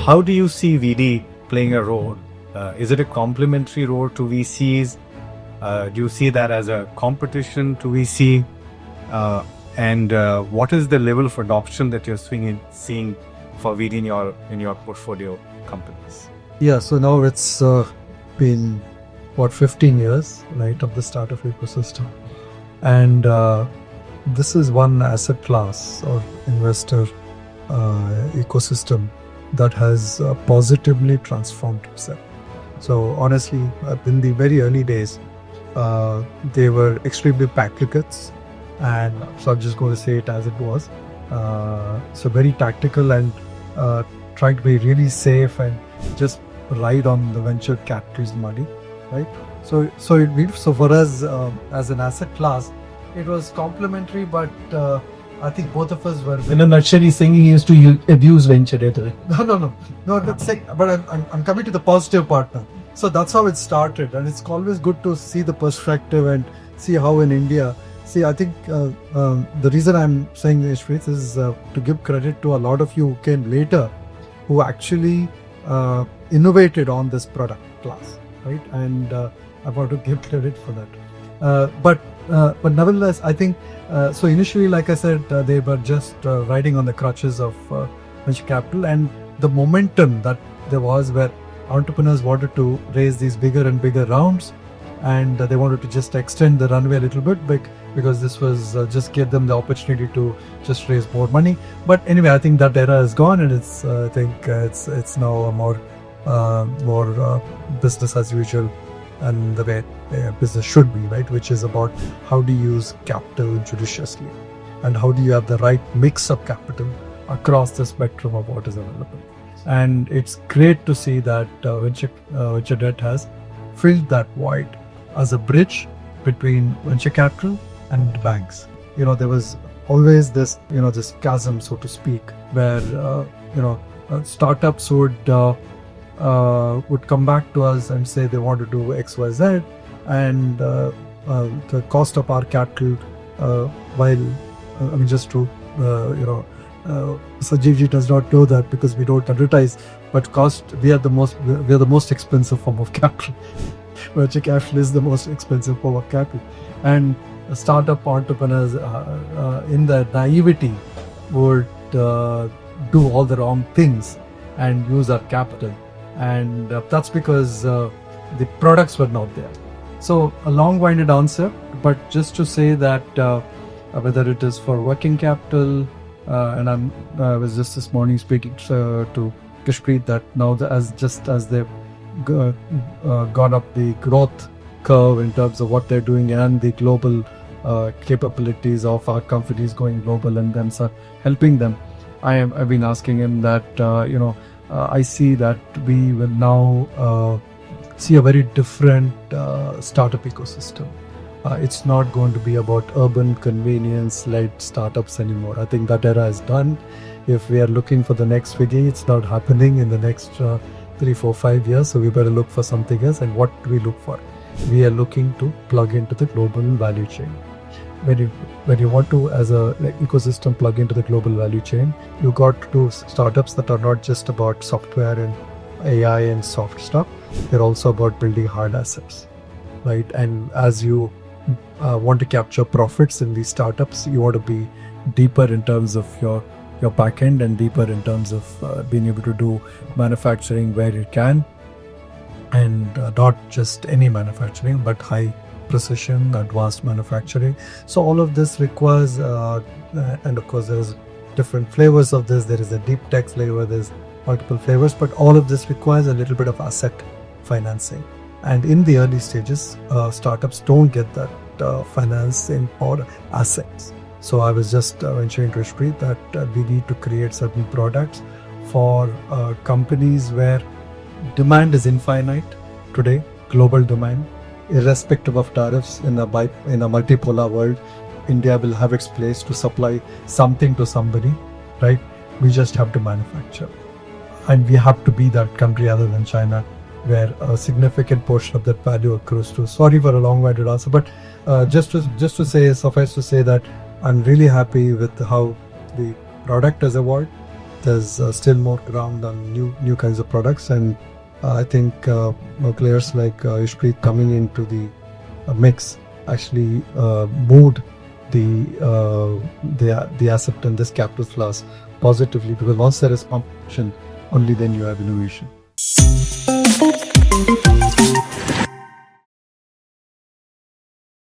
how do you see VD playing a role? Is it a complementary role to VCs? Do you see that as a competition to VC? And what is the level of adoption that you're seeing for VD in your portfolio companies? Yeah, so now it's been 15 years, right, of the startup ecosystem, and this is one asset class or investor ecosystem that has positively transformed itself. So honestly, in the very early days, they were extremely packets, and so I'm just going to say it as it was. So very tactical and trying to be really safe and just ride on the venture capital's money, right? So for us as an asset class, it was complementary, but I think both of us were. In a nutshell, he's saying he used to abuse venture debt. No. That's saying, but I'm coming to the positive part now. So that's how it started, and it's always good to see the perspective and see how in India. See, I think the reason I'm saying this is to give credit to a lot of you who came later, who actually innovated on this product class, right? And I want to give credit for that. But nevertheless, I think so. Initially, like I said, they were just riding on the crutches of venture capital, and the momentum that there was, where entrepreneurs wanted to raise these bigger and bigger rounds, and they wanted to just extend the runway a little bit because this was just give them the opportunity to just raise more money. But anyway, I think that era is gone, and it's I think it's now a more business as usual, and the way business should be, right? Which is about how do you use capital judiciously, and how do you have the right mix of capital across the spectrum of what is available. And it's great to see that venture debt has filled that void as a bridge between venture capital and banks. There was always this chasm, so to speak, where startups would come back to us and say they want to do XYZ, and the cost of our capital, just to Sajivji does not know that because we don't advertise, but we are the most expensive form of capital. Venture capital is the most expensive form of capital, and startup entrepreneurs in their naivety would do all the wrong things and use our capital, and that's because the products were not there. So a long-winded answer, but just to say that whether it is for working capital, and I was just this morning speaking to Kashpreet that now as they've gone up the growth curve in terms of what they're doing and the global capabilities of our companies going global and them helping them, I've been asking him that I see that we will now see a very different startup ecosystem. It's not going to be about urban convenience-led startups anymore. I think that era is done. If we are looking for the next Swiggy, it's not happening in the next 3, 4, 5 years. So we better look for something else. And what do we look for? We are looking to plug into the global value chain. When you want to, as a ecosystem, plug into the global value chain, you got to do startups that are not just about software and AI and soft stuff. They're also about building hard assets, right? And as you want to capture profits in these startups, you want to be deeper in terms of your back end and deeper in terms of being able to do manufacturing where you can, and not just any manufacturing but high precision advanced manufacturing. So all of this requires and of course there's different flavors of this. There is a deep tech flavor, there's multiple flavors, but all of this requires a little bit of asset financing. And in the early stages, startups don't get that financing or assets. So I was just mentioning to Ishpreet that we need to create certain products for companies where demand is infinite today, global demand, irrespective of tariffs. In a multipolar world, India will have its place to supply something to somebody, right? We just have to manufacture, and we have to be that country other than China, where a significant portion of that value accrues to. Sorry for a long-winded answer, but just to say, suffice to say that I'm really happy with how the product has evolved, there's still more ground on new kinds of products, and I think players like Ishpreet coming into the mix actually moved the acceptance capital class positively, because once there is competition, only then you have innovation.